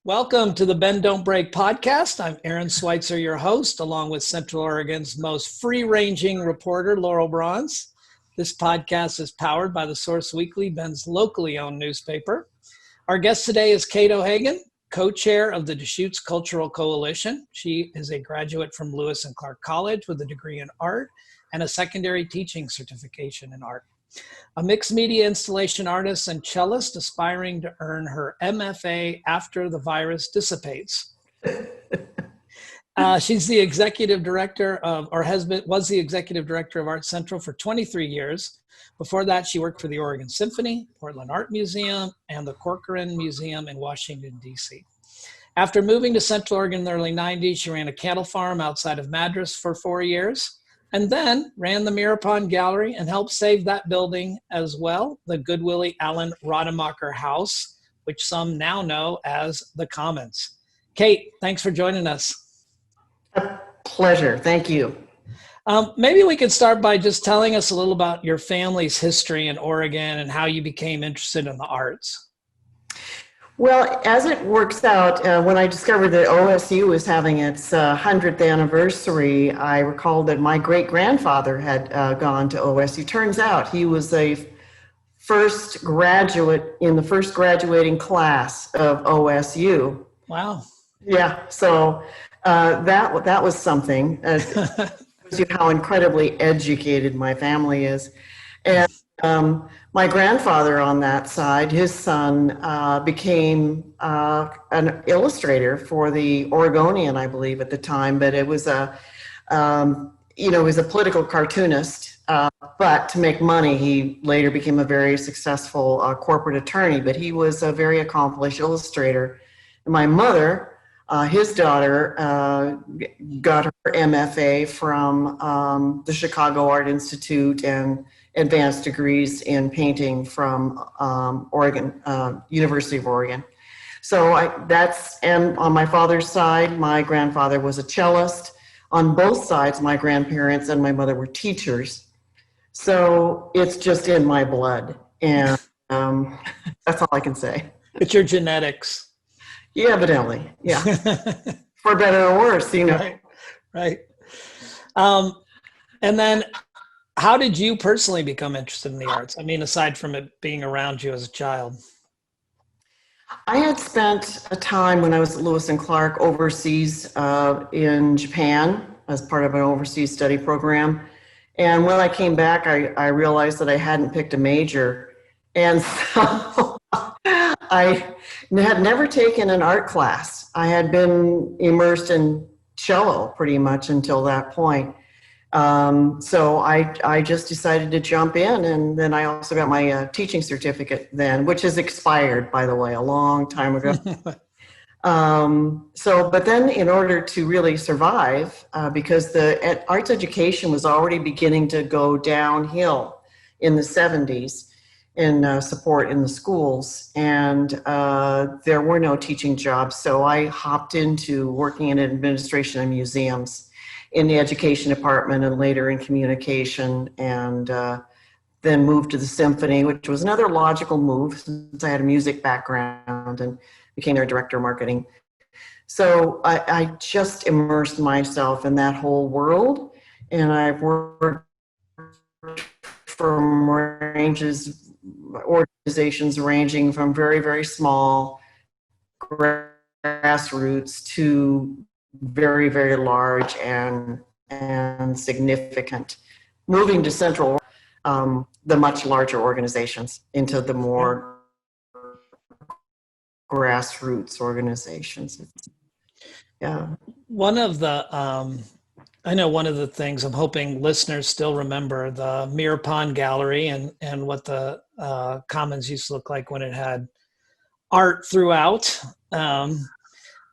Welcome to the Bend Don't Break podcast. I'm Aaron Schweitzer, your host, along with Central Oregon's most free-ranging reporter, Laurel Bronze. This podcast is powered by the Source Weekly, Bend's locally owned newspaper. Our guest today is Cate O'Hagan, co-chair of the Deschutes Cultural Coalition. She is a graduate from Lewis and Clark College with a degree in art and a secondary teaching certification in art. A mixed media installation artist and cellist aspiring to earn her MFA after the virus dissipates. She's the executive director of, was the executive director of Art Central for 23 years. Before that, she worked for the Oregon Symphony, Portland Art Museum, and the Corcoran Museum in Washington, D.C. After moving to Central Oregon in the early 90s, she ran a cattle farm outside of Madras for 4 years, and then ran the Mirror Pond Gallery and helped save that building as well, the Goodwillie Allen Rademacher House, which some now know as the Commons. Cate, thanks for joining us. A pleasure. Thank you. Maybe we could start by just telling us a little about your family's history in Oregon and how you became interested in the arts. Well, as it works out, when I discovered that OSU was having its 100th anniversary, I recalled that my great-grandfather had gone to OSU. Turns out he was a first graduate in the first graduating class of OSU. Wow. Yeah, so that was something. Shows you how incredibly educated my family is. And my grandfather on that side, his son became an illustrator for the Oregonian, I believe, at the time, but it was he was a political cartoonist, but to make money, he later became a very successful corporate attorney, but he was a very accomplished illustrator. And my mother, his daughter, got her MFA from the Chicago Art Institute and advanced degrees in painting from Oregon, University of Oregon. So and on my father's side, my grandfather was a cellist. On both sides, my grandparents and my mother were teachers. So it's just in my blood. And that's all I can say. It's your genetics. Yeah, evidently. Yeah. For better or worse, you know. Right. And then how did you personally become interested in the arts? I mean, aside from it being around you as a child. I had spent a time when I was at Lewis and Clark overseas in Japan as part of an overseas study program. And when I came back, I realized that I hadn't picked a major. And so I had never taken an art class. I had been immersed in cello pretty much until that point. So I just decided to jump in, and then I also got my teaching certificate then, which has expired, by the way, a long time ago. But then in order to really survive, because the arts education was already beginning to go downhill in the 70s in support in the schools, and there were no teaching jobs, so I hopped into working in administration and museums in the education department and later in communication, and then moved to the symphony, which was another logical move since I had a music background, and became their director of marketing. So I just immersed myself in that whole world, and I've worked from organizations ranging from very, very small grassroots to very, very large and significant, moving to Central, the much larger organizations into the more grassroots organizations. Yeah. One of the, I know one of the things I'm hoping listeners still remember, the Mirror Pond Gallery and what the Commons used to look like when it had art throughout.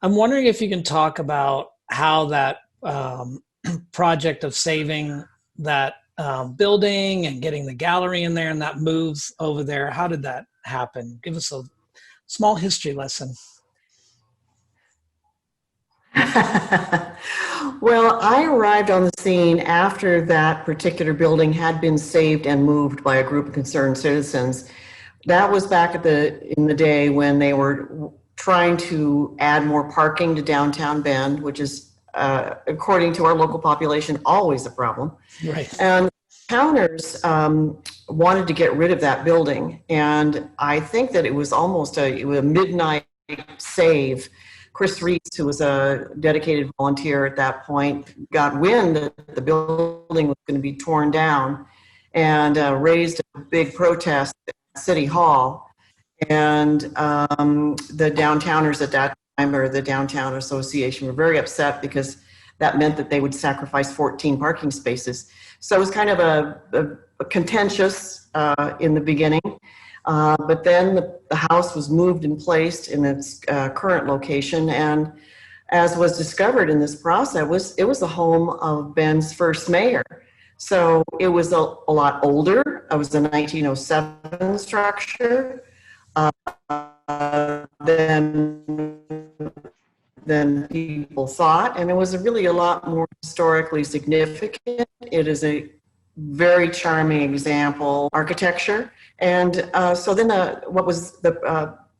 I'm wondering if you can talk about how that project of saving that building and getting the gallery in there and that move over there, how did that happen? Give us a small history lesson. Well, I arrived on the scene after that particular building had been saved and moved by a group of concerned citizens. That was back in the day when they were trying to add more parking to downtown Bend, which is, according to our local population, always a problem. Right. And towners wanted to get rid of that building. And I think that it was almost a midnight save. Chris Reese, who was a dedicated volunteer at that point, got wind that the building was going to be torn down and raised a big protest at City Hall. And the downtowners at that time, or the Downtown Association, were very upset because that meant that they would sacrifice 14 parking spaces. So it was kind of a contentious in the beginning. But then the house was moved and placed in its current location. And as was discovered in this process, it was the home of Bend's first mayor. So it was a lot older. It was a 1907 structure. Than people thought, and it was really a lot more historically significant. It is a very charming example architecture, and so then what was the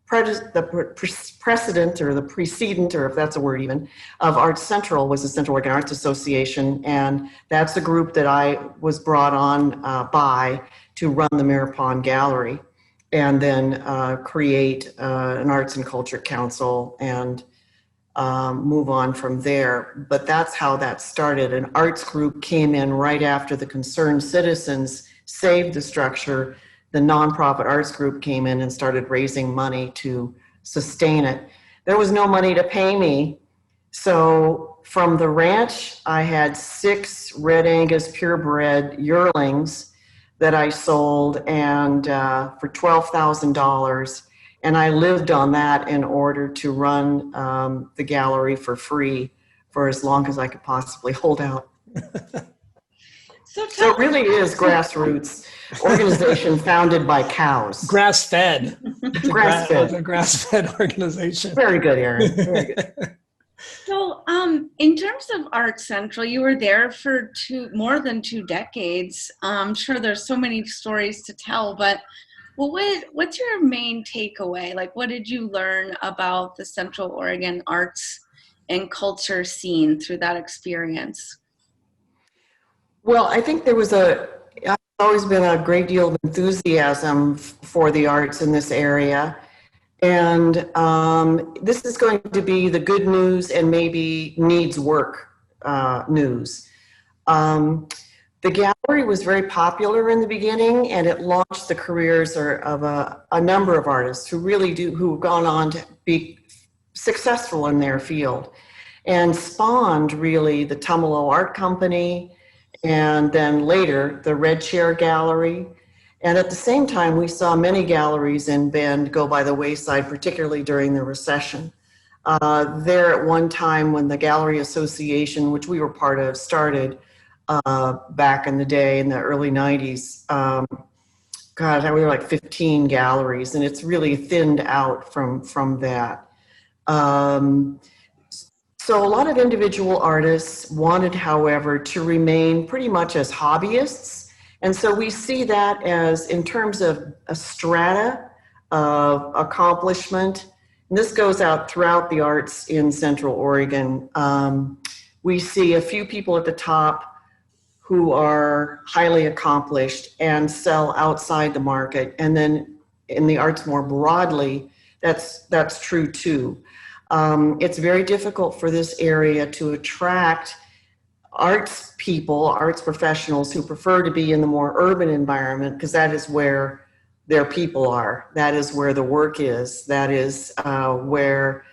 precedent, or the precedent, or if that's a word even, of Arts Central was the Central Oregon Arts Association, and that's the group that I was brought on by to run the Mirror Gallery, and then create an Arts and Culture Council and move on from there. But that's how that started. An arts group came in right after the concerned citizens saved the structure. The nonprofit arts group came in and started raising money to sustain it. There was no money to pay me. So from the ranch, I had 6 Red Angus purebred yearlings that I sold, and for $12,000. And I lived on that in order to run the gallery for free for as long as I could possibly hold out. So it really is grassroots organization founded by cows. Grass-fed. Grass-fed. A grass-fed organization. Very good, Erin. Very good. So in terms of Art Central, you were there for more than 2 decades. I'm sure there's so many stories to tell, but what's your main takeaway? Like, what did you learn about the Central Oregon arts and culture scene through that experience? Well, I think I've always been a great deal of enthusiasm for the arts in this area. And this is going to be the good news and maybe needs work news. The gallery was very popular in the beginning, and it launched the careers of a number of artists who've gone on to be successful in their field, and spawned really the Tumalo Art Company, and then later the Red Chair Gallery. And at the same time, we saw many galleries in Bend go by the wayside, particularly during the recession. There at one time when the Gallery Association, which we were part of, started, back in the day in the early 90s. We were like 15 galleries, and it's really thinned out from that. So a lot of individual artists wanted, however, to remain pretty much as hobbyists. And so we see that as, in terms of a strata of accomplishment, and this goes out throughout the arts in Central Oregon. We see a few people at the top who are highly accomplished and sell outside the market. And then in the arts more broadly, that's true too. It's very difficult for this area to attract arts people, arts professionals who prefer to be in the more urban environment, because that is where their people are. That is where the work is. That is where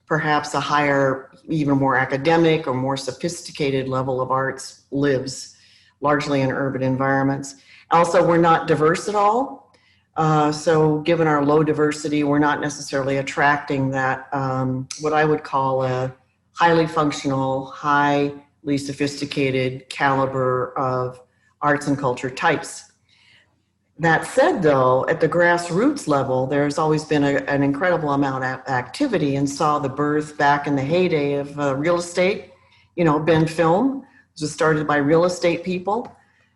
perhaps a higher, even more academic or more sophisticated level of arts lives, largely in urban environments. Also, we're not diverse at all. So given our low diversity, we're not necessarily attracting that, what I would call a highly functional, highly sophisticated caliber of arts and culture types. That said, though, at the grassroots level, there's always been an incredible amount of activity, and saw the birth back in the heyday of real estate. Bend Film was started by real estate people,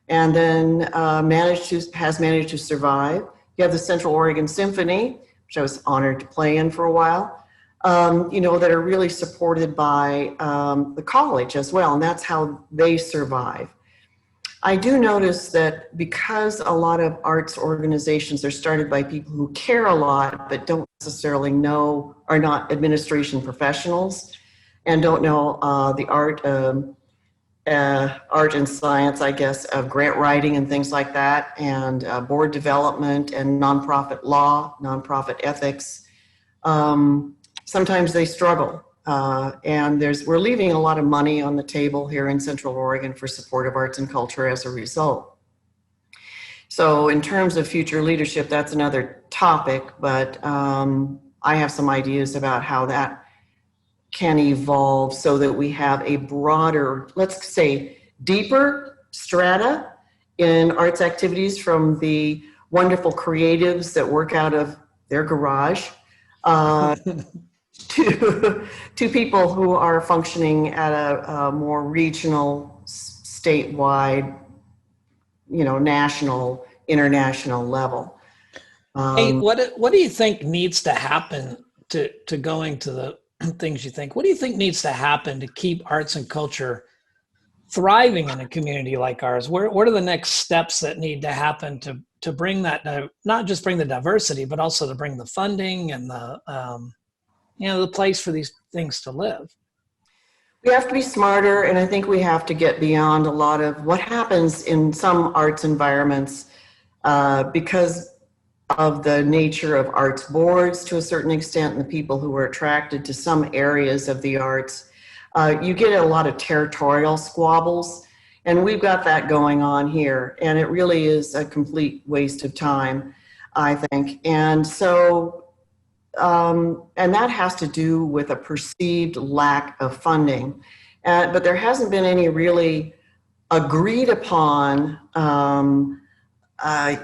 and then has managed to survive. You have the Central Oregon Symphony, which I was honored to play in for a while, that are really supported by the college as well, and that's how they survive. I do notice that because a lot of arts organizations are started by people who care a lot but don't necessarily know, are not administration professionals, and don't know the art and science, I guess, of grant writing and things like that, and board development and nonprofit law, nonprofit ethics. Sometimes they struggle. And we're leaving a lot of money on the table here in Central Oregon for support of arts and culture as a result. So in terms of future leadership, that's another topic, but I have some ideas about how that can evolve so that we have a broader, let's say, deeper strata in arts activities, from the wonderful creatives that work out of their garage to people who are functioning at a more regional, statewide, national, international level. Hey, what do you think needs to happen to going to the things you think? What do you think needs to happen to keep arts and culture thriving in a community like ours? What are the next steps that need to happen to bring that, not just bring the diversity, but also to bring the funding and the place for these things to live? We have to be smarter, and I think we have to get beyond a lot of what happens in some arts environments because of the nature of arts boards to a certain extent, and the people who are attracted to some areas of the arts. You get a lot of territorial squabbles, and we've got that going on here, and it really is a complete waste of time, I think. And so, and that has to do with a perceived lack of funding. But there hasn't been any really agreed upon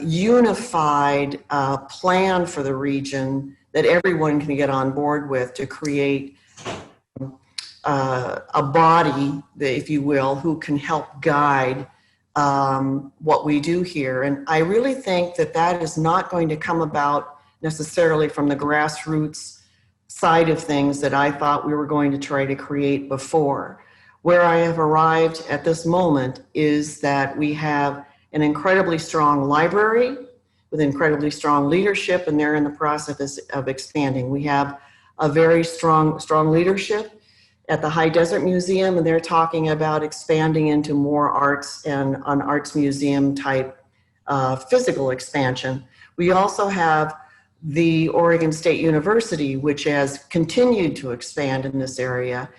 unified plan for the region that everyone can get on board with to create a body, if you will, who can help guide what we do here. And I really think that is not going to come about necessarily from the grassroots side of things that I thought we were going to try to create before. Where I have arrived at this moment is that we have an incredibly strong library with incredibly strong leadership, and they're in the process of expanding. We have a very strong leadership at the High Desert Museum, and they're talking about expanding into more arts and an arts museum type physical expansion. We also have the Oregon State University, which has continued to expand in this area.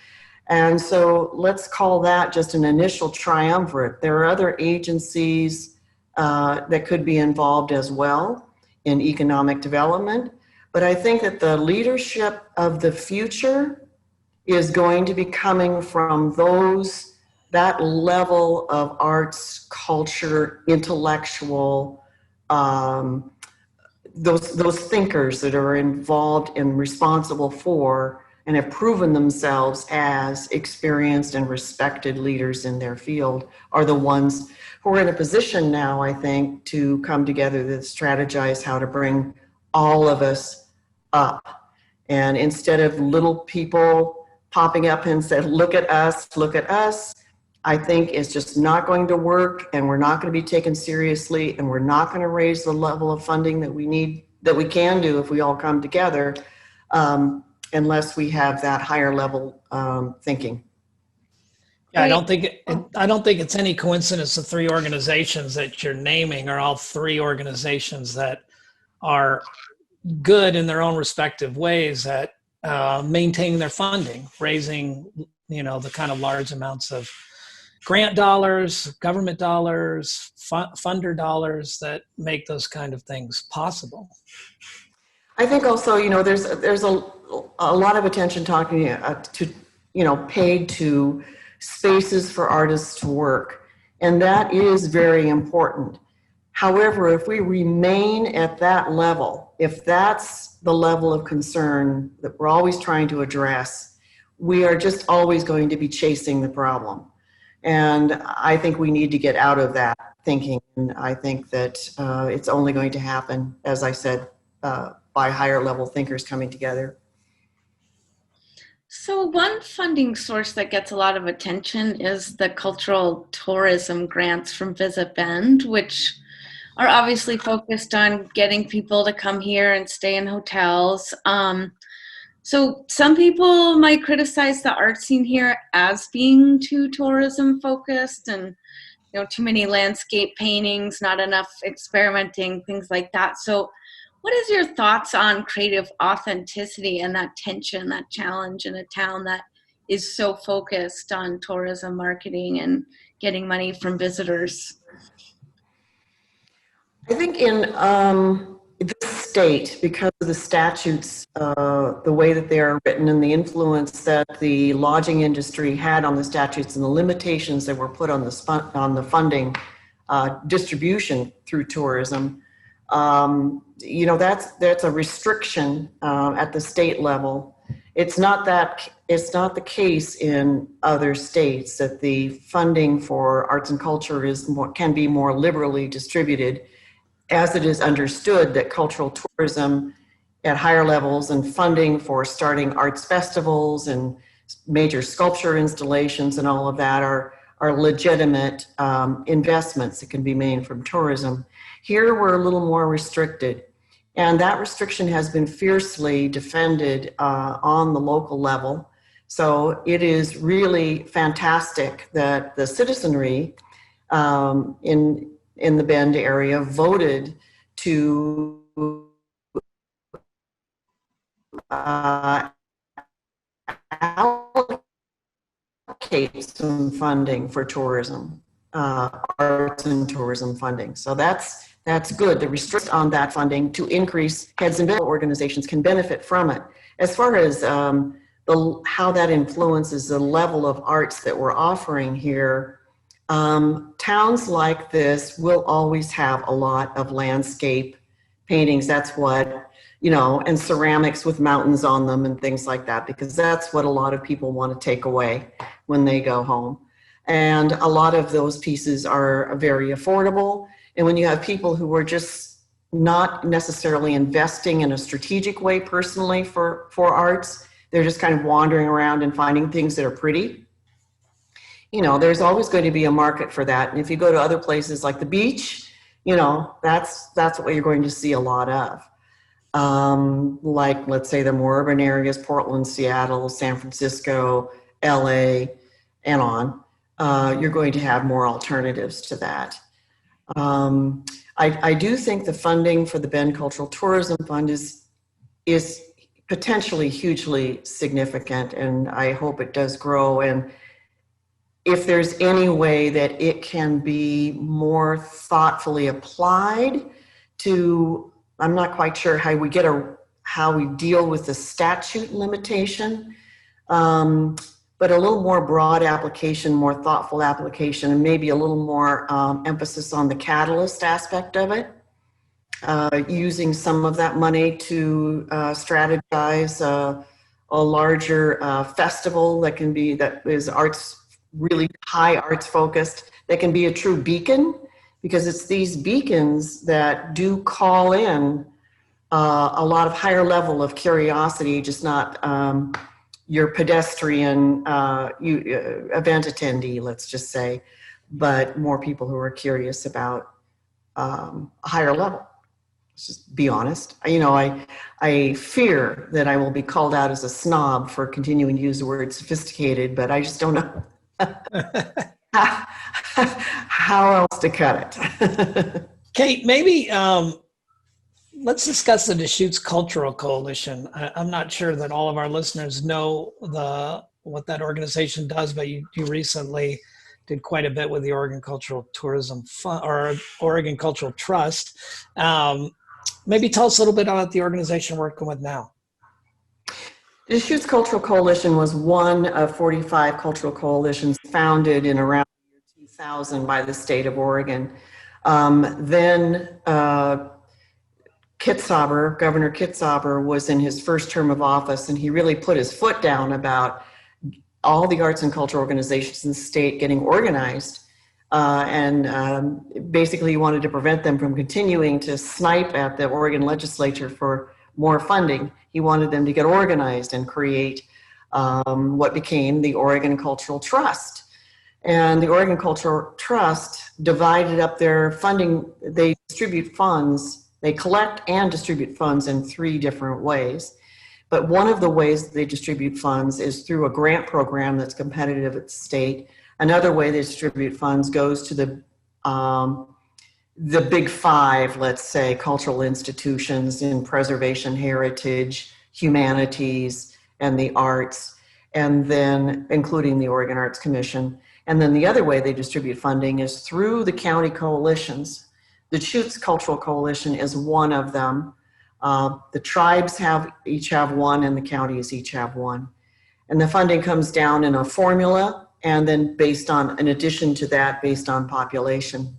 And so let's call that just an initial triumvirate. There are other agencies that could be involved as well in economic development. But I think that the leadership of the future is going to be coming from that level of arts, culture, intellectual, those thinkers that are involved and responsible for and have proven themselves as experienced and respected leaders in their field are the ones who are in a position now, I think, to come together to strategize how to bring all of us up. And instead of little people popping up and said, look at us, I think it's just not going to work, and we're not going to be taken seriously, and we're not going to raise the level of funding that we need, that we can do if we all come together, unless we have that higher level thinking. Yeah, I don't think it's any coincidence the three organizations that you're naming are all three organizations that are good in their own respective ways at maintaining their funding, raising the kind of large amounts of grant dollars, government dollars, funder dollars that make those kind of things possible. I think also, there's a lot of attention talking paid to spaces for artists to work, and that is very important. However, if we remain at that level, if that's the level of concern that we're always trying to address, we are just always going to be chasing the problem. And I think we need to get out of that thinking. And I think that it's only going to happen, as I said by higher level thinkers coming together. So one funding source that gets a lot of attention is the cultural tourism grants from Visit Bend, which are obviously focused on getting people to come here and stay in hotels. So some people might criticize the art scene here as being too tourism focused and too many landscape paintings, not enough experimenting, things like that. So what is your thoughts on creative authenticity and that tension, that challenge in a town that is so focused on tourism marketing and getting money from visitors? I think in this state, because of the statutes, the way that they are written and the influence that the lodging industry had on the statutes and the limitations that were put on the funding distribution through tourism, that's a restriction at the state level. It's not the case in other states that the funding for arts and culture can be more liberally distributed, as it is understood that cultural tourism at higher levels and funding for starting arts festivals and major sculpture installations and all of that are legitimate investments that can be made from tourism. Here we're a little more restricted, and that restriction has been fiercely defended on the local level. So it is really fantastic that the citizenry in the Bend area voted to allocate some funding for tourism, arts and tourism funding. So that's good. The restrict on that funding to increase heads and organizations can benefit from it. As far as how that influences the level of arts that we're offering here, towns like this will always have a lot of landscape paintings. That's what, and ceramics with mountains on them and things like that, because that's what a lot of people want to take away when they go home. And a lot of those pieces are very affordable. And when you have people who are just not necessarily investing in a strategic way personally for arts, they're just kind of wandering around and finding things that are pretty. There's always going to be a market for that. And if you go to other places like the beach, that's what you're going to see a lot of. Like, let's say the more urban areas, Portland, Seattle, San Francisco, LA, and on, you're going to have more alternatives to that. I do think the funding for the Bend Cultural Tourism Fund is potentially hugely significant, and I hope it does grow. And if there's any way that it can be more thoughtfully applied to, I'm not quite sure how we deal with the statute limitation, but a little more broad application, more thoughtful application, and maybe a little more emphasis on the catalyst aspect of it, using some of that money to strategize a larger festival that is really high arts focused, that can be a true beacon, because it's these beacons that do call in a lot of higher level of curiosity, just not your pedestrian event attendee, let's just say, but more people who are curious about a higher level. Let's just be honest. I fear that I will be called out as a snob for continuing to use the word sophisticated, but I just don't know how else to cut it. Cate, maybe let's discuss the Deschutes Cultural Coalition. I'm not sure that all of our listeners know what that organization does, but you recently did quite a bit with the Oregon Cultural Tourism Fund, or Oregon Cultural Trust. Maybe tell us a little bit about the organization we're working with now. The Deschutes Cultural Coalition was one of 45 cultural coalitions founded in around 2000 by the state of Oregon. Then Governor Kitzhaber was in his first term of office, and he really put his foot down about all the arts and culture organizations in the state getting organized. Basically he wanted to prevent them from continuing to snipe at the Oregon legislature for more funding. He wanted them to get organized and create what became the Oregon Cultural Trust. And the Oregon Cultural Trust divided up their funding. They distribute funds, they collect and distribute funds in 3 different ways. But one of the ways they distribute funds is through a grant program that's competitive at the state. Another way they distribute funds goes to the big 5, let's say, cultural institutions in preservation, heritage, humanities, and the arts, and then including the Oregon Arts Commission. And then the other way they distribute funding is through the county coalitions. The Deschutes Cultural Coalition is one of them. The tribes each have one, and the counties each have one. And the funding comes down in a formula, and then in addition to that, based on population.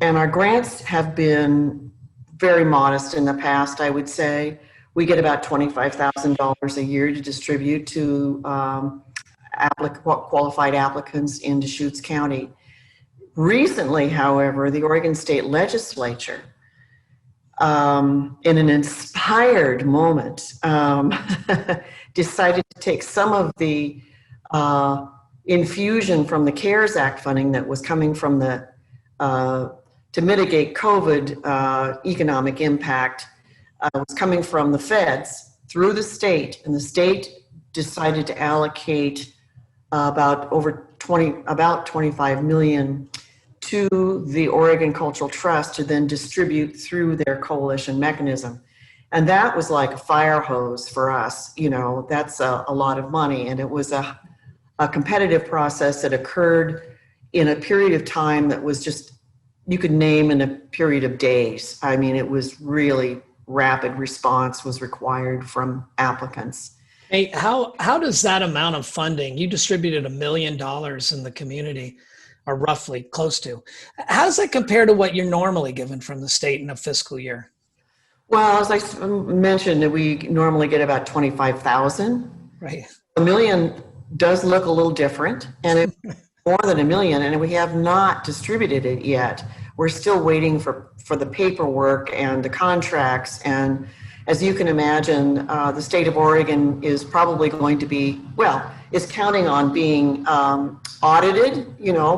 And our grants have been very modest in the past, I would say. We get about $25,000 a year to distribute to qualified applicants in Deschutes County. Recently, however, the Oregon State Legislature, in an inspired moment, decided to take some of the infusion from the CARES Act funding that was coming from to mitigate COVID economic impact, was coming from the feds through the state, and the state decided to allocate about 25 million to the Oregon Cultural Trust to then distribute through their coalition mechanism. And that was like a fire hose for us. You know, that's a lot of money. And it was a competitive process that occurred in a period of time that was just, you could name in a period of days. I mean, it was really rapid response was required from applicants. Hey, how does that amount of funding, you distributed $1 million in the community, or roughly close to, how does that compare to what you're normally given from the state in a fiscal year? Well, as I mentioned, we normally get about 25,000. Right. $1 million does look a little different, and it's more than $1 million, and we have not distributed it yet. We're still waiting for the paperwork and the contracts, and as you can imagine, the state of Oregon is probably going to be, is counting on being audited,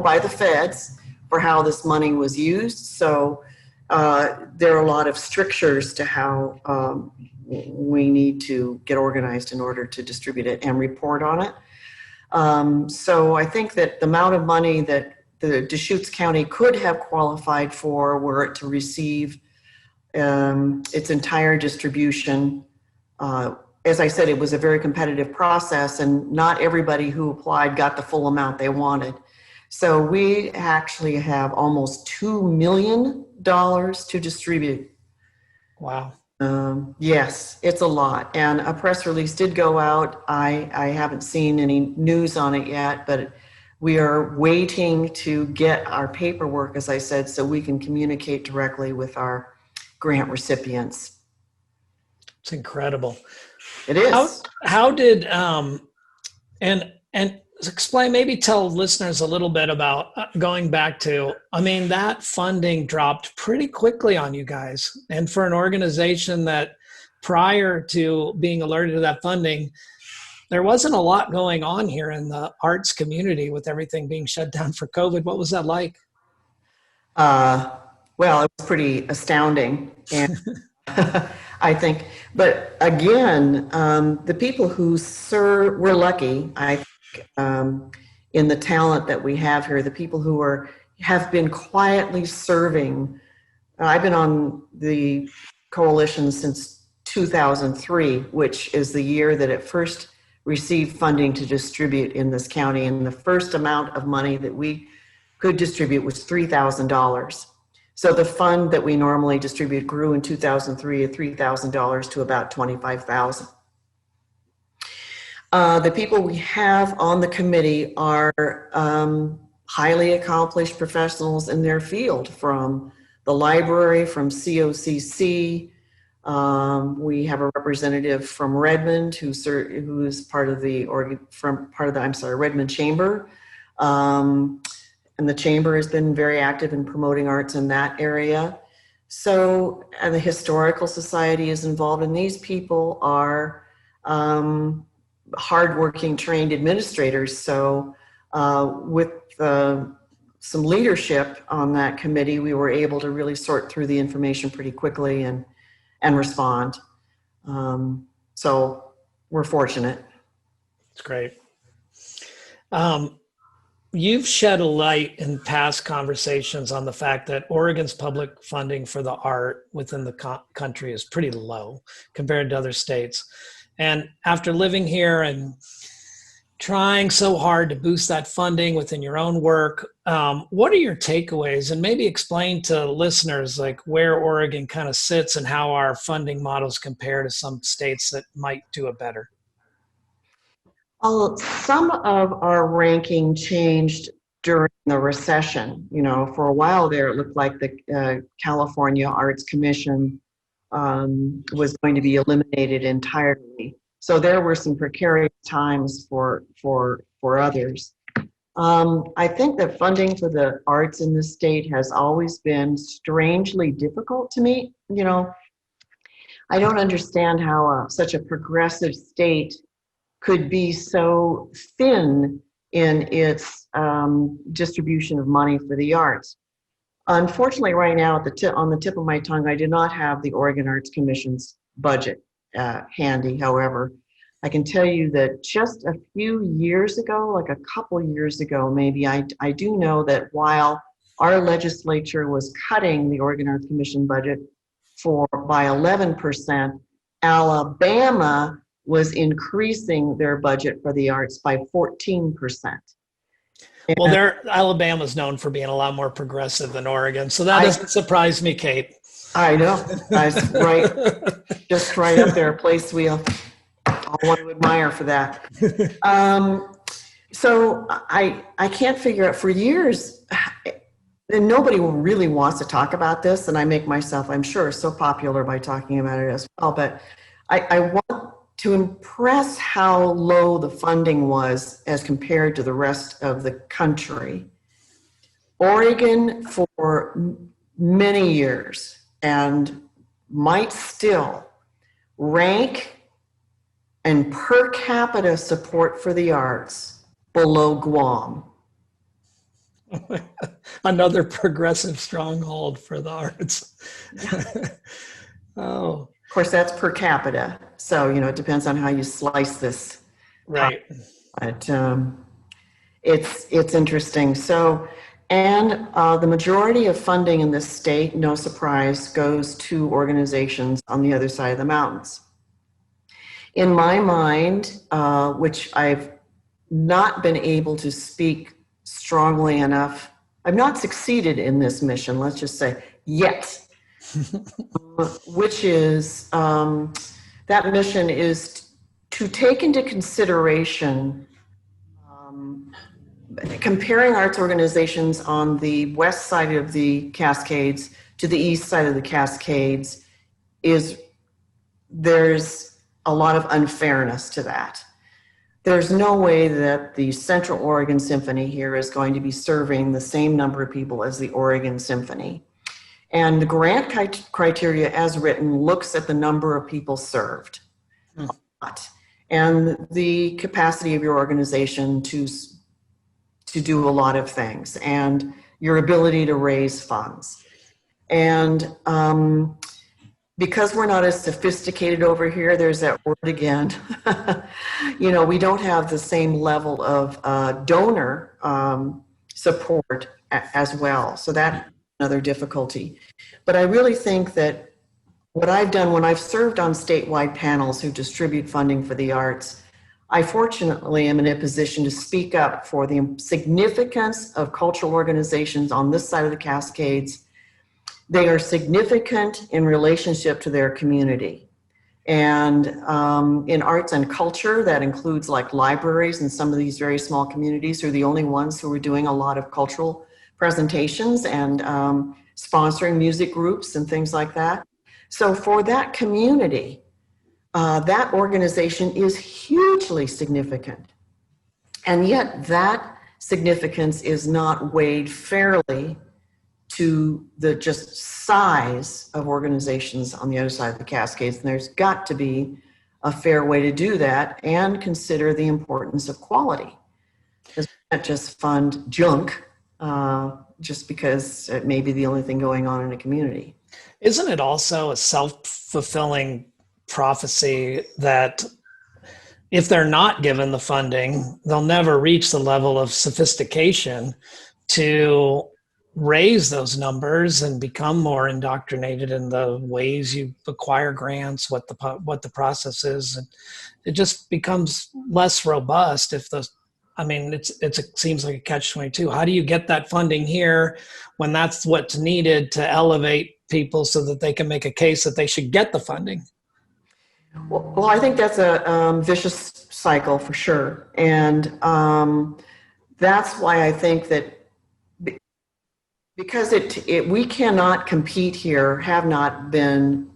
by the feds for how this money was used. So there are a lot of strictures to how we need to get organized in order to distribute it and report on it. So I think that the amount of money that the Deschutes County could have qualified for were it to receive its entire distribution. As I said, it was a very competitive process, and not everybody who applied got the full amount they wanted. So we actually have almost $2 million to distribute. Wow. Yes, it's a lot. And a press release did go out. I haven't seen any news on it yet, but we are waiting to get our paperwork, as I said, so we can communicate directly with our grant recipients. It's incredible. It is. How did and explain, maybe tell listeners a little bit about going back to, that funding dropped pretty quickly on you guys. And for an organization that prior to being alerted to that funding, there wasn't a lot going on here in the arts community with everything being shut down for COVID. What was that like? Well, it was pretty astounding, and I think. But again, the people who serve, we're lucky, I think, in the talent that we have here. The people who have been quietly serving. I've been on the coalition since 2003, which is the year that it first received funding to distribute in this county, and the first amount of money that we could distribute was $3,000. So the fund that we normally distribute grew in 2003 at $3,000 to about $25,000. The people we have on the committee are highly accomplished professionals in their field, from the library, from COCC. We have a representative from Redmond who is part of the Redmond Chamber. And the chamber has been very active in promoting arts in that area. And the Historical Society is involved, and these people are hardworking, trained administrators. So with some leadership on that committee, we were able to really sort through the information pretty quickly and respond. So we're fortunate. It's great. You've shed a light in past conversations on the fact that Oregon's public funding for the art within the country is pretty low compared to other states. And after living here and trying so hard to boost that funding within your own work, what are your takeaways? And maybe explain to listeners like where Oregon kind of sits and how our funding models compare to some states that might do it better. Well, some of our ranking changed during the recession. You know, for a while there, it looked like the California Arts Commission was going to be eliminated entirely. So there were some precarious times for others. I think that funding for the arts in the state has always been strangely difficult to me. You know, I don't understand how such a progressive state could be so thin in its distribution of money for the arts. Unfortunately, right now, on the tip of my tongue, I do not have the Oregon Arts Commission's budget handy. However, I can tell you that just a few years ago, like a couple years ago, maybe, I do know that while our legislature was cutting the Oregon Arts Commission budget by 11%, Alabama was increasing their budget for the arts by 14%. Well, Alabama's known for being a lot more progressive than Oregon, so that doesn't surprise me, Cate. I know. That's right. Just right up there, a place we all want to admire for that. So I can't figure out, for years, and nobody really wants to talk about this, and I make myself, I'm sure, so popular by talking about it as well, but I want to impress how low the funding was as compared to the rest of the country. Oregon, for many years, and might still rank and per capita support for the arts below Guam. Another progressive stronghold for the arts. Oh. Of course, that's per capita. So, you know, it depends on how you slice this. Right. But it's interesting. So, and the majority of funding in this state, no surprise, goes to organizations on the other side of the mountains. In my mind, which I've not been able to speak strongly enough, I've not succeeded in this mission, let's just say, yet. Which is, that mission is to take into consideration comparing arts organizations on the west side of the Cascades to the east side of the Cascades there's a lot of unfairness to that. There's no way that the Central Oregon Symphony here is going to be serving the same number of people as the Oregon Symphony. And the grant criteria as written looks at the number of people served and the capacity of your organization to do a lot of things and your ability to raise funds. And because we're not as sophisticated over here, there's that word again, you know, we don't have the same level of donor support as well. So that another difficulty. But I really think that what I've done when I've served on statewide panels who distribute funding for the arts, I fortunately am in a position to speak up for the significance of cultural organizations on this side of the Cascades. They are significant in relationship to their community. And in arts and culture, that includes like libraries and some of these very small communities who are the only ones who are doing a lot of cultural presentations and sponsoring music groups and things like that. So for that community, that organization is hugely significant. And yet that significance is not weighed fairly to the just size of organizations on the other side of the Cascades. And there's got to be a fair way to do that and consider the importance of quality. Because we can't just fund junk just because it may be the only thing going on in a community. Isn't it also a self-fulfilling prophecy that if they're not given the funding, they'll never reach the level of sophistication to raise those numbers and become more indoctrinated in the ways you acquire grants, what the process is, and it just becomes less robust if those. I mean, it seems like a catch-22. How do you get that funding here when that's what's needed to elevate people so that they can make a case that they should get the funding? Well, I think that's a vicious cycle for sure. And that's why I think that because we cannot compete here, have not been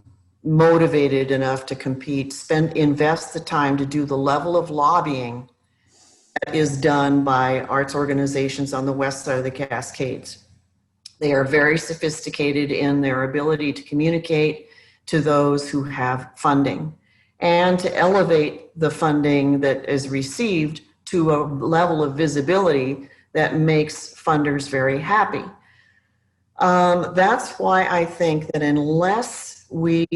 motivated enough to compete, invest the time to do the level of lobbying that is done by arts organizations on the west side of the Cascades. They are very sophisticated in their ability to communicate to those who have funding and to elevate the funding that is received to a level of visibility that makes funders very happy. That's why I think that unless we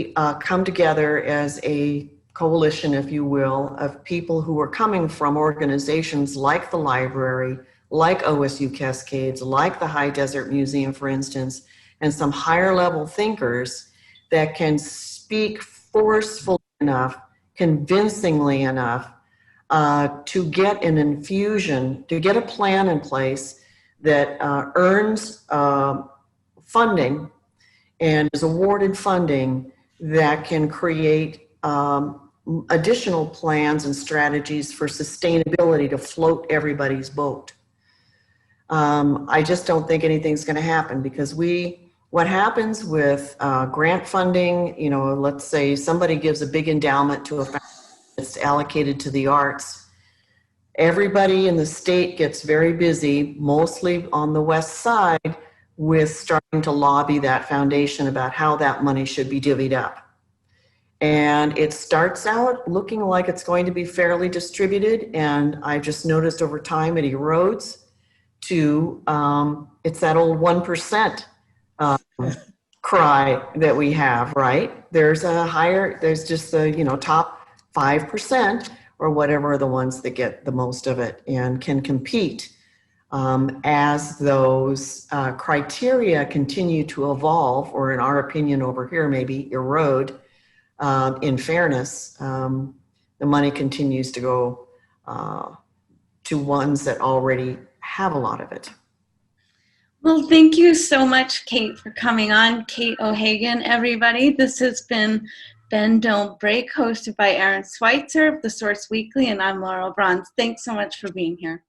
come together as a coalition, if you will, of people who are coming from organizations like the library, like OSU Cascades, like the High Desert Museum, for instance, and some higher level thinkers that can speak forcefully enough, convincingly enough, to get an infusion, to get a plan in place that earns funding and is awarded funding that can create additional plans and strategies for sustainability to float everybody's boat. I just don't think anything's going to happen because what happens with grant funding, let's say somebody gives a big endowment to a foundation that's allocated to the arts. Everybody in the state gets very busy, mostly on the west side, with starting to lobby that foundation about how that money should be divvied up. And it starts out looking like it's going to be fairly distributed. And I just noticed over time it erodes to, it's that old 1% cry that we have, right? There's just the, top 5% or whatever are the ones that get the most of it and can compete as those criteria continue to evolve, or in our opinion over here, maybe erode. In fairness, the money continues to go to ones that already have a lot of it. Well, thank you so much, Cate, for coming on. Cate O'Hagan, everybody. This has been Bend Don't Break, hosted by Aaron Schweitzer of The Source Weekly, and I'm Laurel Bronze. Thanks so much for being here.